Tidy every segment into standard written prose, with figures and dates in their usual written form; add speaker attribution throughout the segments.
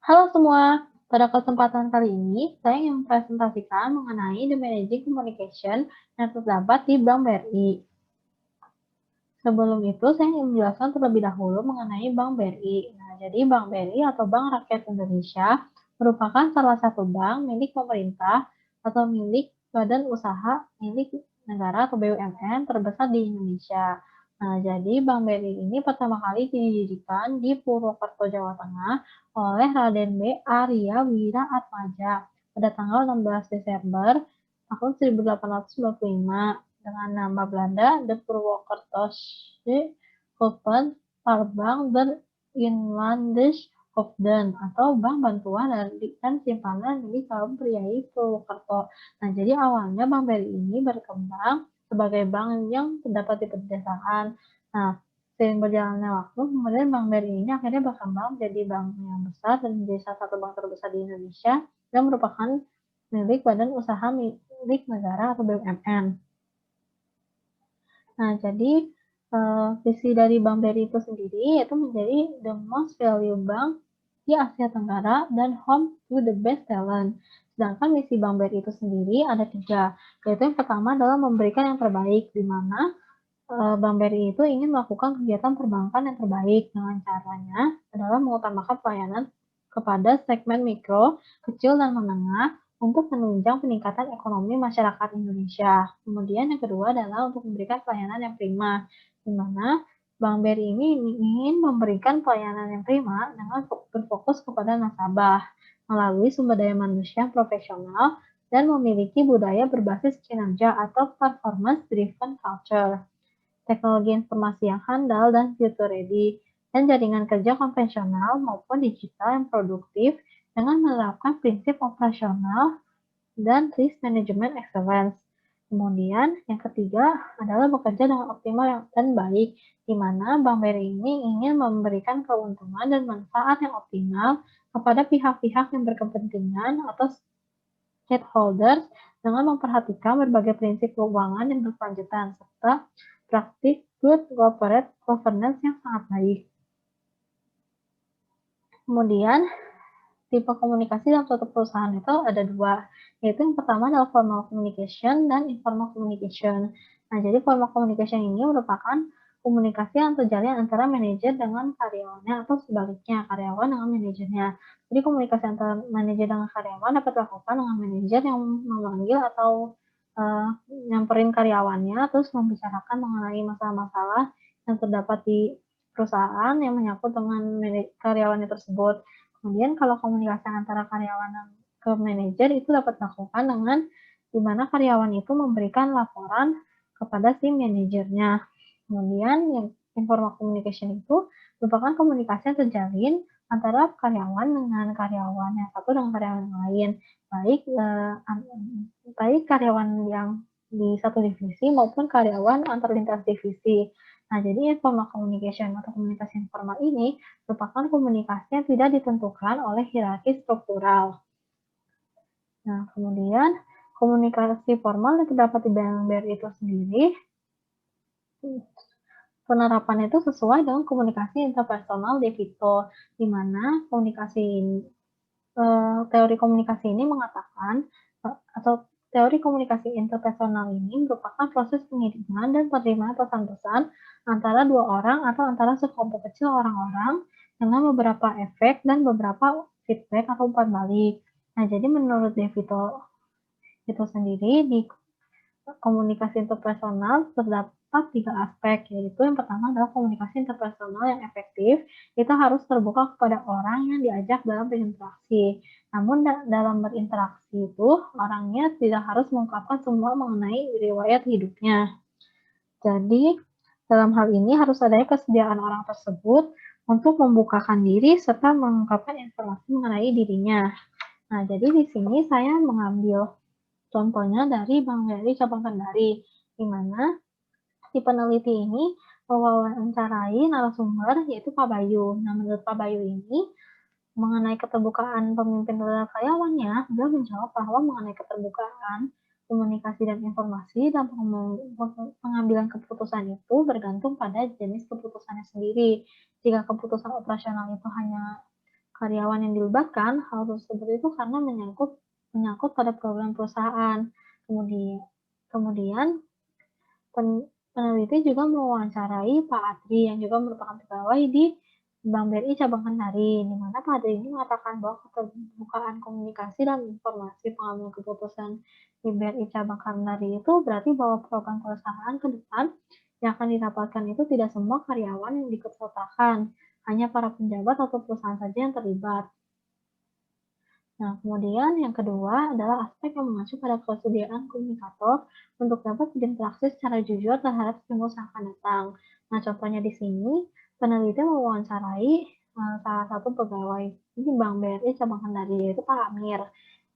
Speaker 1: Halo semua, pada kesempatan kali ini saya ingin mempresentasikan mengenai the managing communication yang terdapat di Bank BRI. Sebelum itu, saya ingin menjelaskan terlebih dahulu mengenai Bank BRI. Nah, jadi Bank BRI atau Bank Rakyat Indonesia merupakan salah satu bank milik pemerintah atau milik badan usaha milik negara atau BUMN terbesar di Indonesia. Nah, jadi Bank BRI ini pertama kali didirikan di Purwokerto, Jawa Tengah oleh Raden B. Arya Wira Atmaja pada tanggal 16 Desember tahun 1895 dengan nama Belanda De Purwokertosche Hulpen Parbang der Inlandse Hoofden atau Bank Bantuan dan Simpanan milik kaum priai Purwokerto. Nah, jadi awalnya Bank BRI ini berkembang sebagai bank yang terdapat di pedesaan. Nah, seiring berjalannya waktu, kemudian Bank BRI ini akhirnya berkembang menjadi bank yang besar dan menjadi salah satu bank terbesar di Indonesia yang merupakan milik badan usaha milik negara atau BUMN. Nah, jadi visi dari Bank BRI itu sendiri yaitu menjadi the most value bank di Asia Tenggara dan home to the best talent. Sedangkan misi Bank BRI itu sendiri ada 3, yaitu yang pertama adalah memberikan yang terbaik, di mana Bank BRI itu ingin melakukan kegiatan perbankan yang terbaik dengan caranya adalah mengutamakan pelayanan kepada segmen mikro, kecil, dan menengah untuk menunjang peningkatan ekonomi masyarakat Indonesia. Kemudian yang kedua adalah untuk memberikan pelayanan yang prima, di mana Bank BRI ini ingin memberikan pelayanan yang prima dengan berfokus kepada nasabah melalui sumber daya manusia yang profesional dan memiliki budaya berbasis kinerja atau performance driven culture, teknologi informasi yang handal dan future ready, dan jaringan kerja konvensional maupun digital yang produktif dengan menerapkan prinsip operasional dan risk management excellence. Kemudian yang ketiga adalah bekerja dengan optimal dan baik, di mana Bank BRI ini ingin memberikan keuntungan dan manfaat yang optimal kepada pihak-pihak yang berkepentingan atau stakeholders dengan memperhatikan berbagai prinsip keuangan yang berkelanjutan serta praktik good corporate governance yang sangat baik. Kemudian tipe komunikasi dalam suatu perusahaan itu ada 2, yaitu yang pertama adalah formal communication dan informal communication. Nah, jadi formal communication ini merupakan komunikasi yang terjalin antara manajer dengan karyawannya atau sebaliknya, karyawan dengan manajernya. Jadi komunikasi antara manajer dengan karyawan dapat dilakukan dengan manajer yang memanggil atau nyamperin karyawannya, terus membicarakan mengenai masalah-masalah yang terdapat di perusahaan yang menyangkut dengan karyawannya tersebut. Kemudian kalau komunikasi antara karyawan ke manajer itu dapat dilakukan dengan di mana karyawan itu memberikan laporan kepada si manajernya. Kemudian yang informal communication itu merupakan komunikasi yang terjalin antara karyawan dengan karyawan yang satu dengan karyawan yang lain, baik karyawan yang di satu divisi maupun karyawan antar lintas divisi. Nah, jadi informal communication atau komunikasi informal ini merupakan komunikasi yang tidak ditentukan oleh hierarki struktural. Nah, kemudian komunikasi formal yang terdapat di Bank BRI itu sendiri, penerapannya itu sesuai dengan komunikasi interpersonal De Vito, di mana teori komunikasi ini mengatakan atau teori komunikasi interpersonal ini merupakan proses pengiriman dan penerimaan pesan-pesan antara dua orang atau antara sekelompok kecil orang-orang dengan beberapa efek dan beberapa feedback atau umpan balik. Nah, jadi menurut De Vito itu sendiri di komunikasi interpersonal terdapat 3 aspek, yaitu yang pertama adalah komunikasi interpersonal yang efektif, itu harus terbuka kepada orang yang diajak dalam berinteraksi. Namun dalam berinteraksi itu, orangnya tidak harus mengungkapkan semua mengenai riwayat hidupnya. Jadi, dalam hal ini harus adanya kesediaan orang tersebut untuk membukakan diri serta mengungkapkan informasi mengenai dirinya. Nah, jadi di sini saya mengambil contohnya dari Bank BRI Cabang Kendari, di mana si peneliti ini mewawancarai narasumber yaitu Pak Bayu. Nah, menurut Pak Bayu ini mengenai keterbukaan pemimpin terhadap karyawannya, beliau menjawab bahwa mengenai keterbukaan komunikasi dan informasi dan pengambilan keputusan itu bergantung pada jenis keputusannya sendiri. Jika keputusan operasional itu hanya karyawan yang dilibatkan, hal tersebut itu karena menyangkut pada program perusahaan. Kemudian peneliti juga mewawancarai Pak Adri yang juga merupakan pegawai di Bank BRI Cabang Kendari, di mana Pak Adri ini mengatakan bahwa keterbukaan komunikasi dan informasi pengambilan keputusan di BRI Cabang Kendari itu berarti bahwa program perusahaan ke depan yang akan didapatkan itu tidak semua karyawan yang diikutsertakan, hanya para pejabat atau perusahaan saja yang terlibat. Nah, kemudian yang kedua adalah aspek yang mengacu pada kesediaan komunikator untuk dapat berinteraksi secara jujur terhadap stimulus yang akan datang. Nah, contohnya di sini, peneliti mewawancarai salah satu pegawai di Bank BRI Cabang Kendari, yaitu Pak Amir.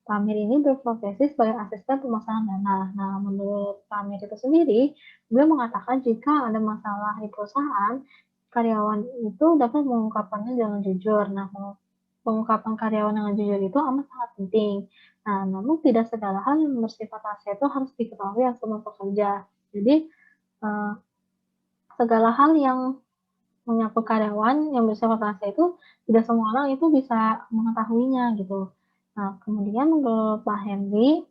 Speaker 1: Pak Amir ini berprofesi sebagai asisten pemasaran dana. Nah, menurut Pak Amir itu sendiri, beliau mengatakan jika ada masalah di perusahaan, karyawan itu dapat mengungkapkannya dengan jujur. Nah, pengungkapan karyawan dengan jujur itu amat sangat penting. Nah, namun tidak segala hal yang bersifat rahasia itu harus diketahui oleh semua pekerja. Jadi, eh, segala hal yang menyangkut karyawan yang bersifat rahasia itu tidak semua orang itu bisa mengetahuinya gitu. Nah, kemudian menurut Pak Henry,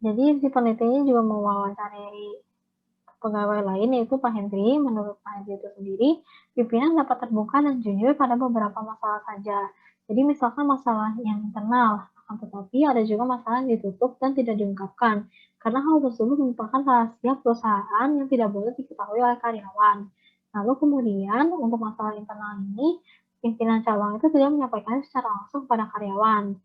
Speaker 1: jadi si penelitinya juga mewawancarai pegawai lain yaitu Pak Henry. Menurut Pak Henry itu sendiri, pimpinan dapat terbuka dan jujur pada beberapa masalah saja. Jadi misalkan masalah yang internal, akan tetapi ada juga masalah yang ditutup dan tidak diungkapkan, karena hal tersebut merupakan rahasia perusahaan yang tidak boleh diketahui oleh karyawan. Lalu kemudian untuk masalah internal ini, pimpinan cabang itu tidak menyampaikannya secara langsung kepada karyawan.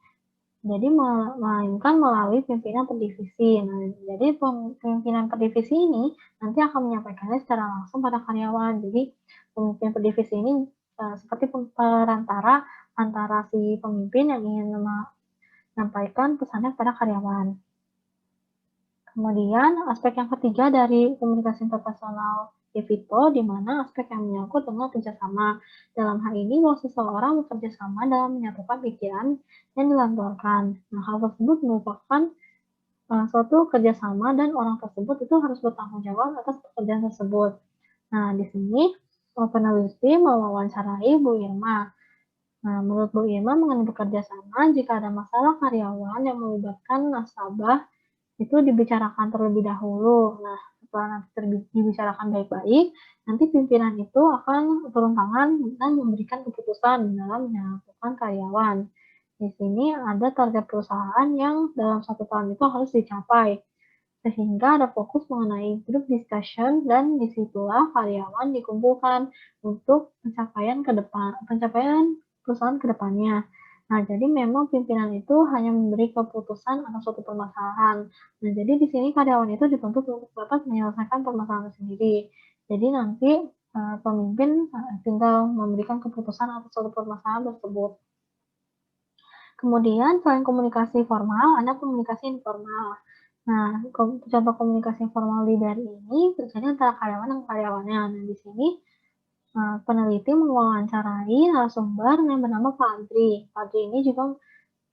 Speaker 1: Jadi melainkan melalui pimpinan per divisi. Nah, jadi pimpinan per divisi ini nanti akan menyampaikannya secara langsung pada karyawan. Jadi pemimpin per divisi ini seperti perantara antara si pemimpin yang ingin menyampaikan pesannya kepada karyawan. Kemudian aspek yang ketiga dari komunikasi interpersonal Evito, di mana aspek yang menyangkut dengan kerjasama. Dalam hal ini, bahwa seseorang bekerja sama dalam menyatukan pikiran yang dilanturkan. Nah, hal tersebut merupakan suatu kerjasama dan orang tersebut itu harus bertanggung jawab atas pekerjaan tersebut. Nah, di sini peneliti mewawancarai Bu Irma. Nah, menurut Bu Irma mengenai bekerja sama, jika ada masalah karyawan yang melibatkan nasabah, itu dibicarakan terlebih dahulu. Nah, setelah nanti dibicarakan baik-baik, nanti pimpinan itu akan turun tangan dan memberikan keputusan dalam menyatukan karyawan. Di sini ada target perusahaan yang dalam 1 tahun itu harus dicapai, sehingga ada fokus mengenai group discussion dan disitulah karyawan dikumpulkan untuk pencapaian perusahaan ke depannya. Nah, jadi memang pimpinan itu hanya memberi keputusan atas suatu permasalahan. Nah, jadi di sini karyawan itu dituntut untuk dapat menyelesaikan permasalahan sendiri. Jadi nanti pemimpin tinggal memberikan keputusan atas suatu permasalahan tersebut. Kemudian selain komunikasi formal, ada komunikasi informal. Nah, contoh komunikasi formal leader ini terjadi antara karyawan dan karyawannya. Nah, di sini peneliti mewawancarai narasumber yang bernama Pak Adri. Pak Adri ini juga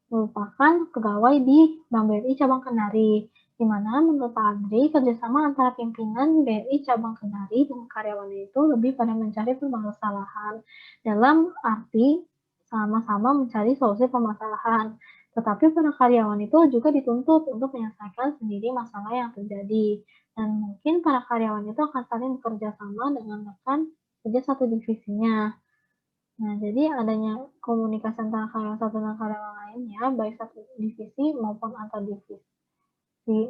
Speaker 1: merupakan pegawai di Bank BRI Cabang Kendari, di mana menurut Pak Adri, kerjasama antara pimpinan BRI Cabang Kendari dengan karyawannya itu lebih pada mencari permasalahan dalam arti sama-sama mencari solusi permasalahan. Tetapi para karyawan itu juga dituntut untuk menyelesaikan sendiri masalah yang terjadi. Dan mungkin para karyawan itu akan saling bekerja sama dengan rekan kerja satu divisinya. Nah, jadi adanya komunikasi antara karyawan satu dan karyawan lainnya, baik satu divisi maupun antar divisi.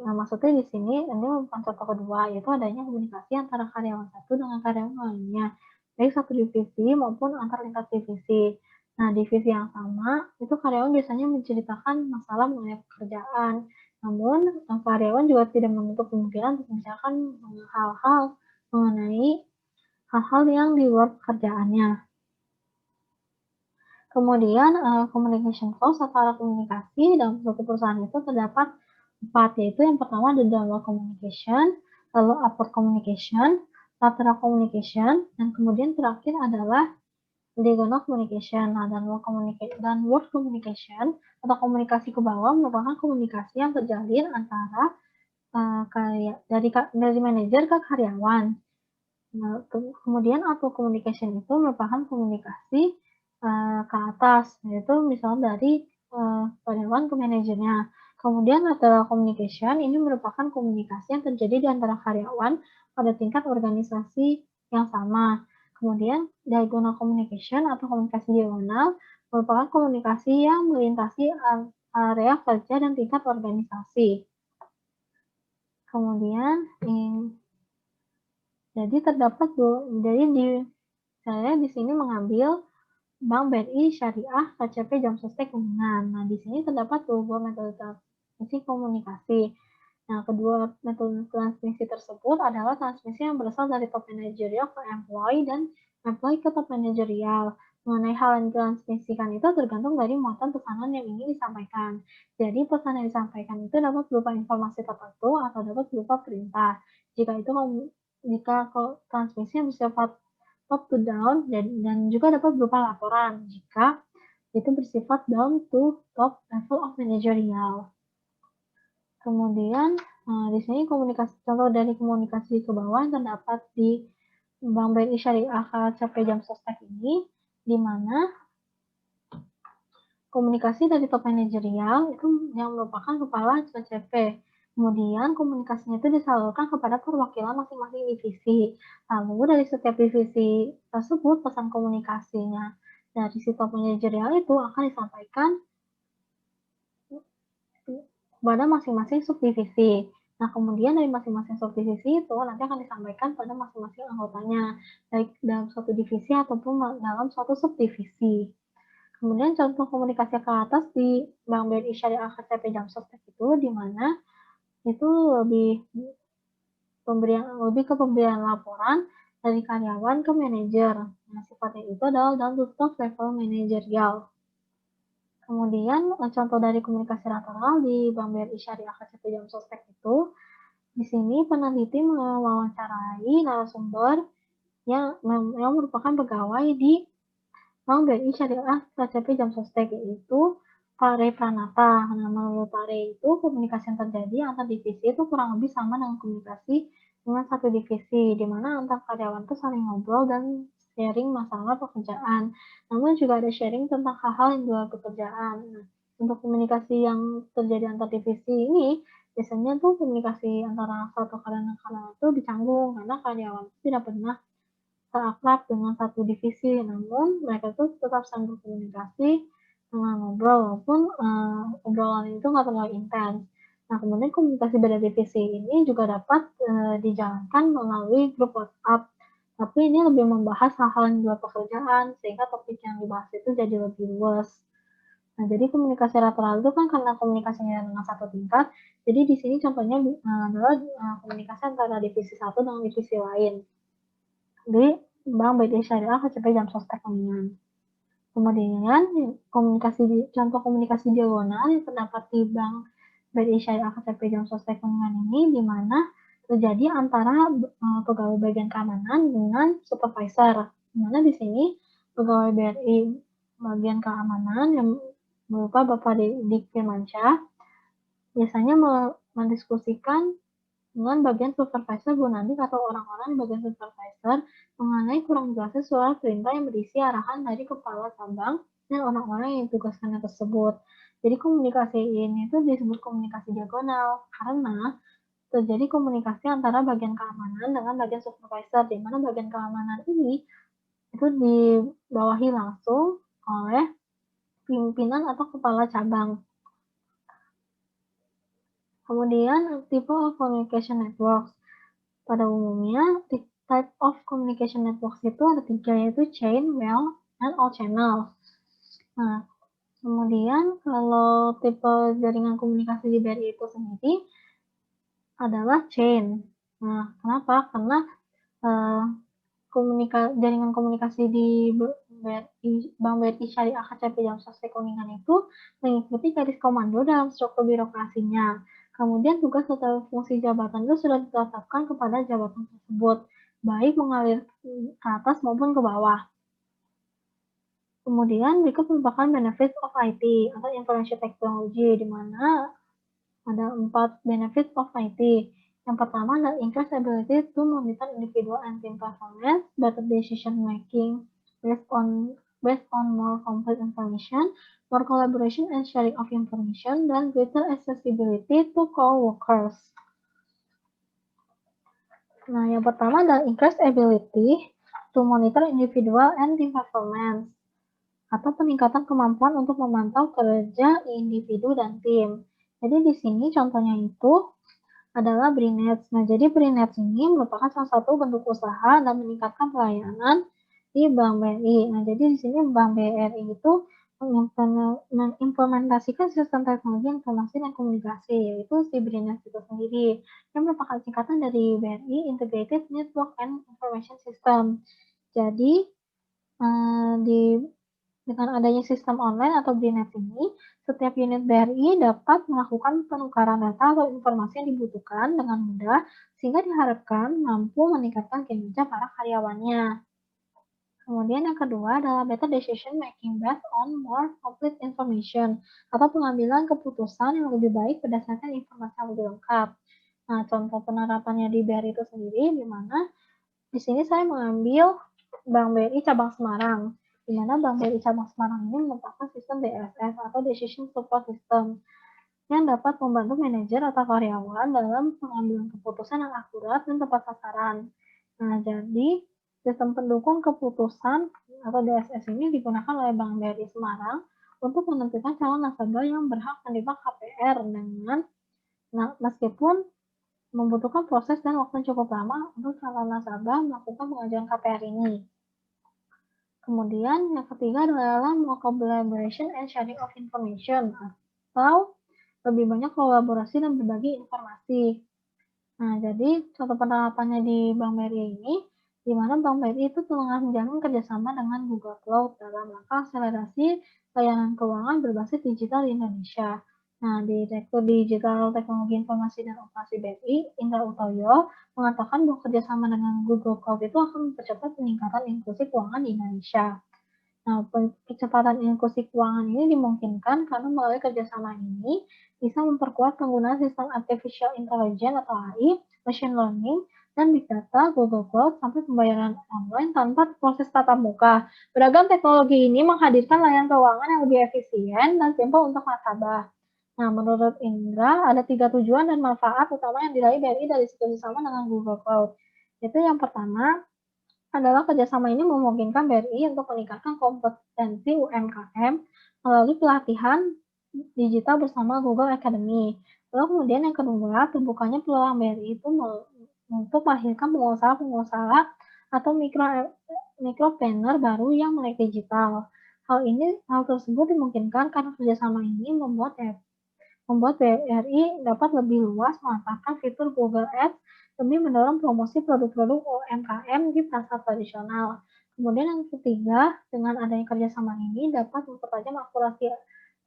Speaker 1: Maksudnya di sini ini merupakan contoh kedua, yaitu adanya komunikasi antara karyawan satu dengan karyawan lainnya, baik satu divisi maupun antar lintas divisi. Nah, divisi yang sama, itu karyawan biasanya menceritakan masalah mengenai pekerjaan. Namun, karyawan juga tidak menutup kemungkinan untuk membicarakan hal-hal mengenai hal-hal yang di luar pekerjaannya. Kemudian communication flows atau alat komunikasi dalam suatu perusahaan itu terdapat 4, yaitu yang pertama ada downward communication, lalu upward communication, lateral communication, dan kemudian terakhir adalah diagonal communication. Nah, downward communication atau komunikasi ke bawah merupakan komunikasi yang terjalin antara dari manajer ke karyawan. Nah, kemudian upward communication itu merupakan komunikasi ke atas, yaitu misalnya dari karyawan ke manajernya. Kemudian lateral communication ini merupakan komunikasi yang terjadi di antara karyawan pada tingkat organisasi yang sama. Kemudian diagonal communication atau komunikasi diagonal merupakan komunikasi yang melintasi area kerja dan tingkat organisasi. Kemudian jadi terdapat saya di sini mengambil Bank BRI Syariah KCP Jam Sostek Kuningan. Nah, di sini terdapat dua metode transmisi komunikasi. Nah, kedua metode transmisi tersebut adalah transmisi yang berasal dari top managerial ke employee dan employee ke top managerial. Mengenai hal yang ditransmisikan itu tergantung dari muatan pesanan yang ingin disampaikan. Jadi, pesan yang disampaikan itu dapat berupa informasi tertentu atau dapat berupa perintah. Jika transmisi yang bersifat top to down dan juga dapat berupa laporan jika itu bersifat down to top level of managerial. Kemudian di sini contoh dari komunikasi ke bawah yang terdapat di Bank BRI Syariah KCP Jam Sostek ini, di mana komunikasi dari top manajerial itu yang merupakan kepala KCP. Kemudian komunikasinya itu disalurkan kepada perwakilan masing-masing divisi. Lalu dari setiap divisi tersebut pesan komunikasinya dari si top manajerial itu akan disampaikan kepada masing-masing subdivisi. Nah, kemudian dari masing-masing subdivisi itu nanti akan disampaikan pada masing-masing anggotanya, baik dalam suatu divisi ataupun dalam suatu subdivisi. Kemudian contoh komunikasi ke atas di Bank BRI Syariah KCP Jam Sostek itu di mana itu lebih ke pemberian laporan dari karyawan ke manajer. Nah, sifatnya itu adalah down to top level manajerial. Kemudian contoh dari komunikasi lateral di Bank BRI Syariah KCP Jam Sostek itu di sini peneliti mewawancarai narasumber yang merupakan pegawai di Bank BRI Syariah KCP Jam Sostek, yaitu Pare Pranata. Nah, menurut Pare itu komunikasi yang terjadi antar divisi itu kurang lebih sama dengan komunikasi dengan satu divisi, di mana antar karyawan itu saling ngobrol dan sharing masalah pekerjaan. Namun juga ada sharing tentang hal-hal yang di luar pekerjaan. Nah, untuk komunikasi yang terjadi antar divisi ini, biasanya tuh komunikasi antara satu karyawan itu dicanggung karena karyawan itu tidak pernah akrab dengan satu divisi, namun mereka tuh tetap saling berkomunikasi dengan ngobrol walaupun obrolan itu nggak terlalu intens. Nah, kemudian komunikasi beda divisi ini juga dapat dijalankan melalui grup WhatsApp, tapi ini lebih membahas hal-hal yang di luar pekerjaan sehingga topik yang dibahas itu jadi lebih luas. Nah, jadi komunikasi lateral itu kan karena komunikasinya dengan satu tingkat, jadi di sini contohnya adalah komunikasi antara divisi satu dengan divisi lain di Bank BRI Syariah KCP Jam Sostek Kuningan. Kemudian contoh komunikasi diagonal yang terdapat di Bank BRI Syariah KCP Jam Sostek Kuningan ini di mana terjadi antara pegawai bagian keamanan dengan supervisor. Di mana di sini pegawai BRI bagian keamanan yang berupa Bapak Dik Firmansyah biasanya mendiskusikan dengan bagian supervisor Bu Nadik atau orang-orang bagian supervisor mengenai kurang jelasnya surat perintah yang berisi arahan dari kepala cabang dan orang-orang yang ditugaskannya tersebut. Jadi komunikasi ini itu disebut komunikasi diagonal karena terjadi komunikasi antara bagian keamanan dengan bagian supervisor, di mana bagian keamanan ini itu dibawahi langsung oleh pimpinan atau kepala cabang. Kemudian tipe of communication networks. Pada umumnya, type of communication networks itu ada 3, yaitu chain, well, and all channel. Nah, kemudian kalau tipe jaringan komunikasi di BRI itu sendiri adalah chain. Nah, kenapa? Karena jaringan komunikasi di Bank BRI Syariah KCP Jam Sostek Kuningan itu mengikuti garis komando dalam struktur birokrasinya. Kemudian tugas atau fungsi jabatan itu sudah ditetapkan kepada jabatan tersebut, baik mengalir ke atas maupun ke bawah. Kemudian berikut merupakan benefit of IT atau information technology, di mana ada 4 benefit of IT. Yang pertama adalah increased ability to monitor individual and team performance, better decision making based on based on more complete information, more collaboration and sharing of information, dan greater accessibility to coworkers. Nah, yang pertama adalah increased ability to monitor individual and team performance, atau peningkatan kemampuan untuk memantau kerja individu dan tim. Jadi di sini contohnya itu adalah Brinets. Nah, jadi Brinets ini merupakan salah satu bentuk usaha dan meningkatkan pelayanan di Bank BRI. Nah, jadi di sini Bank BRI itu mengimplementasikan sistem teknologi informasi dan komunikasi, yaitu si Brinets itu sendiri, yang merupakan singkatan dari BRI Integrated Network and Information System. Jadi, dengan adanya sistem online atau BRINET ini, setiap unit BRI dapat melakukan penukaran data atau informasi yang dibutuhkan dengan mudah, sehingga diharapkan mampu meningkatkan kinerja para karyawannya. Kemudian yang kedua adalah better decision making based on more complete information, atau pengambilan keputusan yang lebih baik berdasarkan informasi yang lebih lengkap. Nah, contoh penerapannya di BRI itu sendiri, di mana di sini saya mengambil Bank BRI Cabang Semarang, di mana Bank BRI Cabang Semarang ini merupakan sistem DSS atau Decision Support System yang dapat membantu manajer atau karyawan dalam pengambilan keputusan yang akurat dan tepat sasaran. Nah, jadi sistem pendukung keputusan atau DSS ini digunakan oleh Bank BRI Semarang untuk menentukan calon nasabah yang berhak menerima KPR dengan meskipun membutuhkan proses dan waktu yang cukup lama untuk calon nasabah melakukan pengajuan KPR ini. Kemudian yang ketiga adalah more collaboration and sharing of information, atau lebih banyak kolaborasi dan berbagi informasi. Nah, jadi contoh penerapannya di Bank BRI ini, di mana Bank BRI itu telah menjalin kerjasama dengan Google Cloud dalam rangka akselerasi layanan keuangan berbasis digital di Indonesia. Nah, Direktur Digital Teknologi Informasi dan Operasi BRI, Indra Utoyo, mengatakan bahwa kerjasama dengan Google Cloud itu akan mempercepat peningkatan inklusi keuangan di Indonesia. Nah, percepatan inklusi keuangan ini dimungkinkan karena melalui kerjasama ini bisa memperkuat penggunaan sistem artificial intelligence atau AI, machine learning, dan big data, Google Cloud, sampai pembayaran online tanpa proses tatap muka. Beragam teknologi ini menghadirkan layanan keuangan yang lebih efisien dan simpel untuk nasabah. Nah, menurut Indra, ada 3 tujuan dan manfaat utama yang diraih BRI dari kerjasama dengan Google Cloud. Itu yang pertama adalah kerjasama ini memungkinkan BRI untuk meningkatkan kompetensi UMKM melalui pelatihan digital bersama Google Academy. Lalu kemudian yang kedua, terbukanya peluang BRI itu untuk melahirkan pengusaha-pengusaha atau micropreneur baru yang melek digital. Hal tersebut dimungkinkan karena kerjasama ini membuat BRI dapat lebih luas memanfaatkan fitur Google Ads demi mendorong promosi produk-produk UMKM di pasar tradisional. Kemudian yang ketiga, dengan adanya kerjasama ini dapat mempertajam akurasi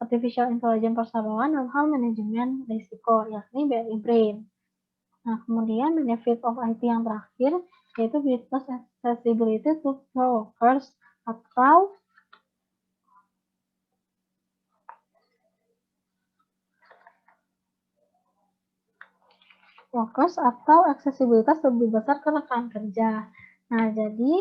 Speaker 1: artificial intelligence perseroan dalam hal manajemen risiko, yakni BRI Brain. Nah, kemudian benefit of IT yang terakhir, yaitu business accessibility to workers atau aksesibilitas lebih besar ke rekan kerja. Nah, jadi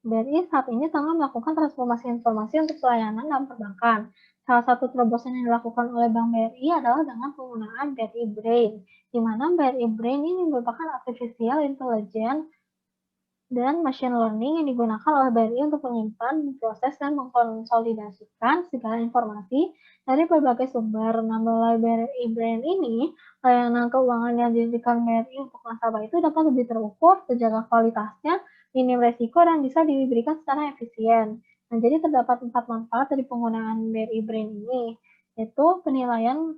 Speaker 1: BRI saat ini tengah melakukan transformasi informasi untuk pelayanan dalam perbankan. Salah satu terobosan yang dilakukan oleh Bank BRI adalah dengan penggunaan BRI Brain, di mana BRI Brain ini merupakan artificial intelligence dan machine learning yang digunakan oleh BRI untuk menyimpan, memproses, dan mengkonsolidasikan segala informasi dari berbagai sumber. Nah, melalui BRI Brain ini, layanan keuangan yang diberikan BRI untuk nasabah itu dapat lebih terukur, terjaga kualitasnya, minim resiko, dan bisa diberikan secara efisien. Nah, jadi terdapat 4 manfaat dari penggunaan BRI Brain ini, yaitu penilaian.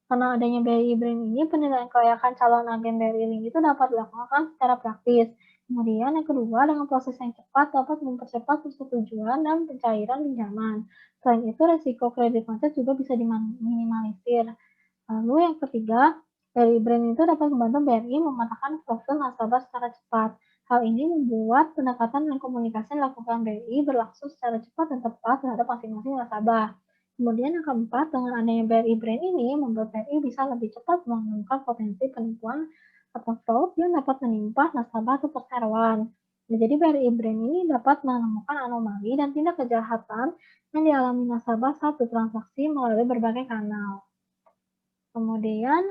Speaker 1: Karena adanya BRI Brain ini, penilaian kelayakan calon agen BRI Link itu dapat dilakukan secara praktis. Kemudian yang kedua, dengan proses yang cepat dapat mempercepat persetujuan dan pencairan pinjaman. Selain itu, risiko kredit macet juga bisa diminimalisir. Lalu yang ketiga, BRI Brain itu dapat membantu BRI memetakan profil nasabah secara cepat. Hal ini membuat pendekatan dan komunikasi yang dilakukan BRI berlangsung secara cepat dan tepat terhadap masing-masing nasabah. Kemudian yang keempat, dengan adanya BRI Brain ini, membuat BRI bisa lebih cepat menemukan potensi penipuan atau fraud yang dapat menimpa nasabah atau perseroan. Nah, jadi BRI Brain ini dapat menemukan anomali dan tindak kejahatan yang dialami nasabah saat bertransaksi melalui berbagai kanal. Kemudian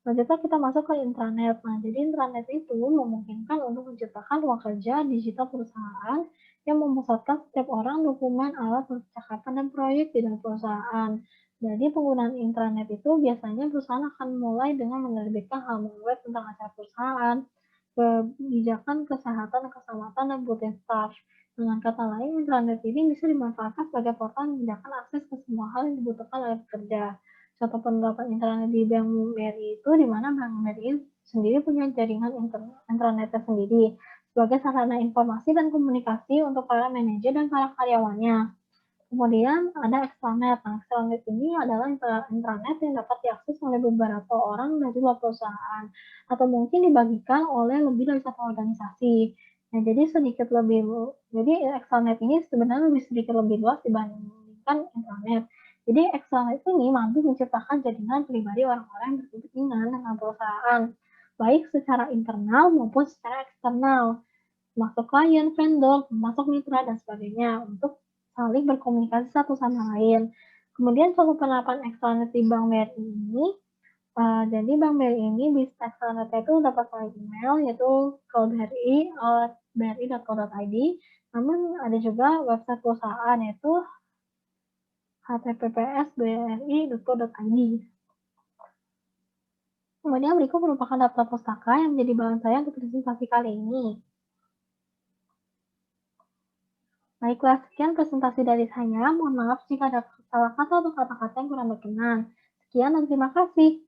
Speaker 1: selanjutnya kita masuk ke intranet. Nah, jadi intranet itu memungkinkan untuk menciptakan ruang kerja digital perusahaan yang memusatkan setiap orang, dokumen, alat percakapan, dan proyek di dalam perusahaan. Jadi penggunaan intranet itu biasanya perusahaan akan mulai dengan menerbitkan halaman web tentang acara perusahaan, kebijakan kesehatan, keselamatan, dan bulletin staff. Dengan kata lain, intranet ini bisa dimanfaatkan sebagai portal yang memudahkan akses ke semua hal yang dibutuhkan oleh pekerja. Contoh penerapan intranet di Bank BRI itu di mana Bank BRI sendiri punya jaringan intranetnya sendiri sebagai sarana informasi dan komunikasi untuk para manajer dan para karyawannya. Kemudian ada extranet. Nah, extranet ini adalah intranet yang dapat diakses oleh beberapa orang dari luar perusahaan atau mungkin dibagikan oleh lebih dari satu organisasi. Nah, jadi extranet ini sebenarnya sedikit lebih luas dibandingkan intranet. Jadi extranet ini mampu menciptakan jaringan pribadi orang-orang yang berkepentingan dengan perusahaan, baik secara internal maupun secara eksternal, masuk klien, vendor, masuk mitra, dan sebagainya untuk saling berkomunikasi satu sama lain. Kemudian contoh penerapan ekstranet di Bank BRI ini, jadi Bank BRI ini bisa ekstranetnya itu dapat melalui email yaitu bri.co.id. Namun ada juga website perusahaan yaitu https://bri.co.id. Kemudian berikut merupakan daftar pustaka yang menjadi bahan saya untuk presentasi kali ini. Baiklah, sekian presentasi dari saya. Mohon maaf jika ada salah kata atau kata-kata yang kurang berkenan. Sekian dan terima kasih.